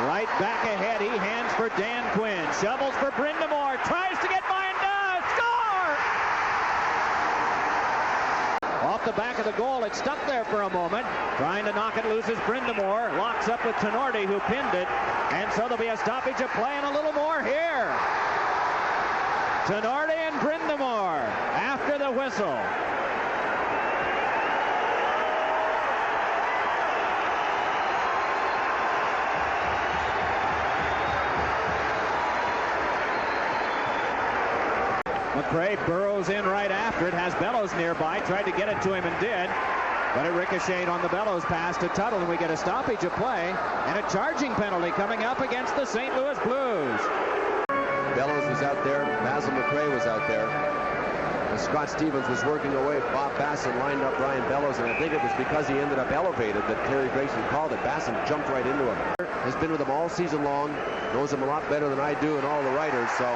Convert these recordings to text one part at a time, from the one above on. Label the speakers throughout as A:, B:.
A: Right back ahead, he hands for Dan Quinn. Shovels for Brind'Amour. Tries to get by and does. Score! Off the back of the goal, it stuck there for a moment. Trying to knock it loose is Brind'Amour. Locks up with Tinordi, who pinned it. And so there'll be a stoppage of play and a little more here. Tinordi and Brind'Amour after the whistle. McRae burrows in right after it, has Bellows nearby, tried to get it to him and did, but it ricocheted on the Bellows pass to Tuttle, and we get a stoppage of play and a charging penalty coming up against the St. Louis Blues.
B: Bellows was out there, Basil McRae was out there. And Scott Stevens was working away. Bob Basson lined up Brian Bellows, and I think it was because he ended up elevated that Terry Grayson called it. Basson jumped right into him. Has been with him all season long, knows him a lot better than I do and all the writers, so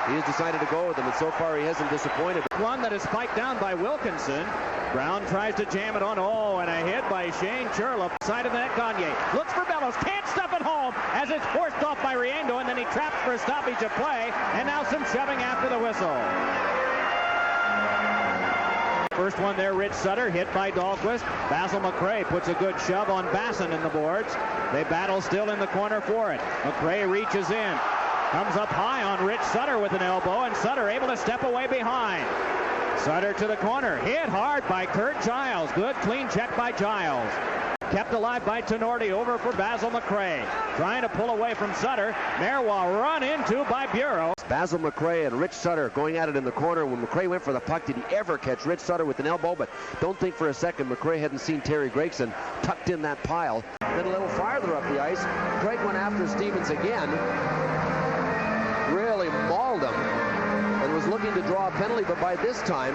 B: he has decided to go with him, and so far he hasn't disappointed.
A: One that is spiked down by Wilkinson. Brown tries to jam it on. Oh, and a hit by Shane Churla. Side of the net, Gagne looks for Bellows. Can't stuff it home as it's forced off by Riendeau, and then he traps for a stoppage of play. And now some shoving after the whistle. First one there, Rich Sutter, hit by Dahlquist. Basil McRae puts a good shove on Basson in the boards. They battle still in the corner for it. McRae reaches in. Comes up high on Rich Sutter with an elbow, and Sutter able to step away behind. Sutter to the corner. Hit hard by Kurt Giles. Good clean check by Giles. Kept alive by Tinordi, over for Basil McRae. Trying to pull away from Sutter. Marois run into by Bureau.
B: Basil McRae and Rich Sutter going at it in the corner. When McRae went for the puck, did he ever catch Rich Sutter with an elbow? But don't think for a second McRae hadn't seen Terry Gregson tucked in that pile. Then a little farther up the ice, Craig went after Stevens again. Really mauled him and was looking to draw a penalty, but by this time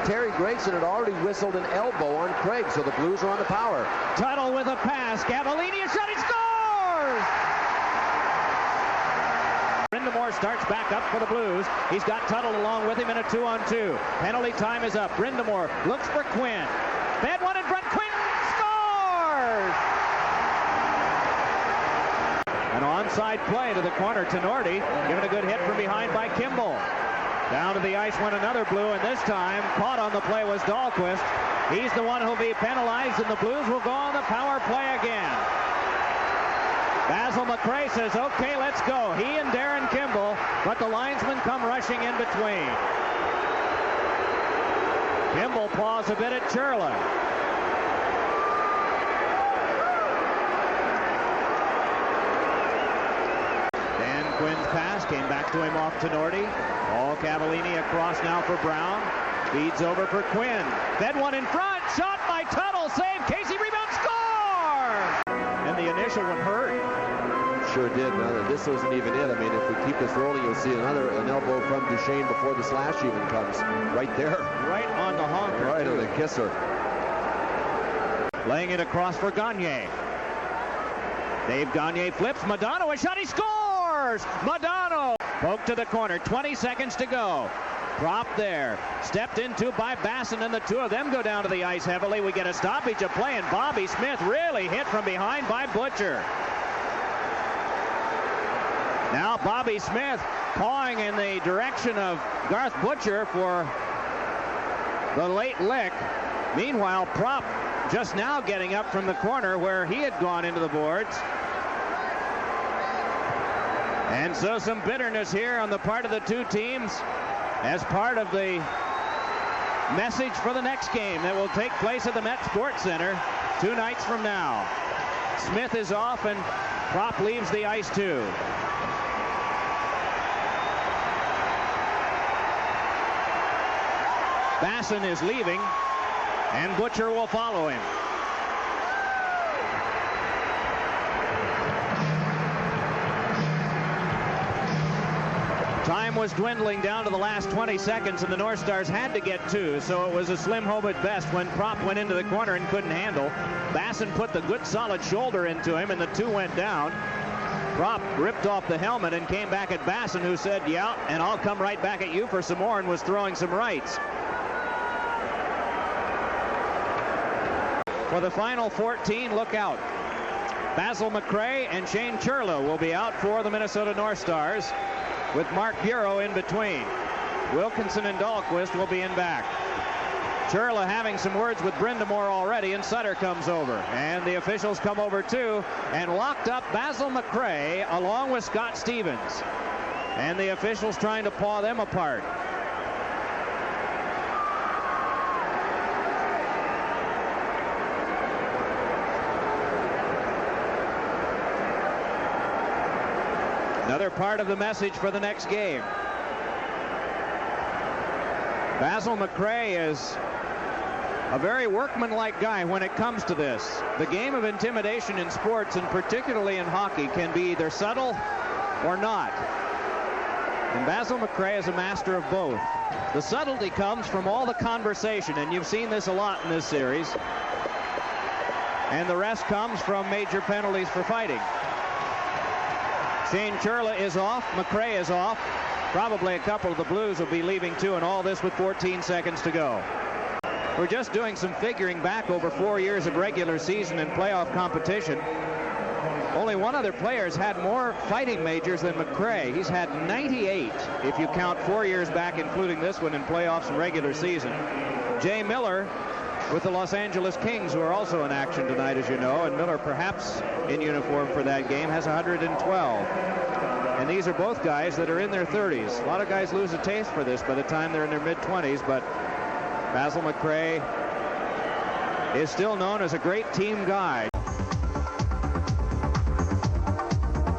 B: Terry Gregson had already whistled an elbow on Craig, so the Blues are on the power.
A: Tuttle with a pass. Cavallini a shot. He scores! Brind'Amour starts back up for the Blues. He's got Tuttle along with him in a 2-on-2. Penalty time is up. Brind'Amour looks for Quinn. Fed one in front. Quinn scores! An onside play to the corner. Tinordi given a good hit from behind by Kimball. Down to the ice went another Blue, and this time caught on the play was Dahlquist. He's the one who'll be penalized, and the Blues will go on the power play again. Basil McRae says, okay, let's go. He and Darren Kimball, but the linesmen come rushing in between. Kimball paws a bit at Churla. Quinn's pass came back to him off Tinordi. All Cavallini across now for Brown. Feeds over for Quinn. Fed one in front. Shot by Tuttle. Save. Casey rebound. Score! And the initial one hurt.
B: Sure did. Now, this isn't even it. I mean, if we keep this rolling, you'll see an elbow from Duchesne before the slash even comes. Right there.
A: Right on the honker.
B: Right on the kisser.
A: Laying it across for Gagne. Dave Gagne flips. Modano a shot. He scores! Modano poke to the corner. 20 seconds to go. Prop there. Stepped into by Basson, and the two of them go down to the ice heavily. We get a stoppage of play, and Bobby Smith really hit from behind by Butcher. Now Bobby Smith pawing in the direction of Garth Butcher for the late lick. Meanwhile, Prop just now getting up from the corner where he had gone into the boards. And so some bitterness here on the part of the two teams as part of the message for the next game that will take place at the Met Sports Center 2 nights from now. Smith is off and Prop leaves the ice too. Basson is leaving and Butcher will follow him. Time was dwindling down to the last 20 seconds, and the North Stars had to get 2, so it was a slim hope at best when Prop went into the corner and couldn't handle. Basson put the good solid shoulder into him, and the 2 went down. Prop ripped off the helmet and came back at Basson, who said, yeah, and I'll come right back at you for some more, and was throwing some rights. For the final 14, look out. Basil McRae and Shane Churla will be out for the Minnesota North Stars, with Mark Bureau in between. Wilkinson and Dahlquist will be in back. Churla having some words with Brindamore already, and Sutter comes over. And the officials come over too, and locked up Basil McRae along with Scott Stevens. And the officials trying to paw them apart. Another part of the message for the next game. Basil McRae is a very workmanlike guy when it comes to this. The game of intimidation in sports, and particularly in hockey, can be either subtle or not. And Basil McRae is a master of both. The subtlety comes from all the conversation, and you've seen this a lot in this series. And the rest comes from major penalties for fighting. Shane Churla is off. McRae is off. Probably a couple of the Blues will be leaving too, and all this with 14 seconds to go. We're just doing some figuring back over 4 years of regular season and playoff competition. Only one other player has had more fighting majors than McRae. He's had 98 if you count 4 years back, including this one in playoffs and regular season. Jay Miller with the Los Angeles Kings, who are also in action tonight, as you know, and Miller perhaps in uniform for that game, has 112. And these are both guys that are in their 30s. A lot of guys lose a taste for this by the time they're in their mid-20s, but Basil McRae is still known as a great team guy.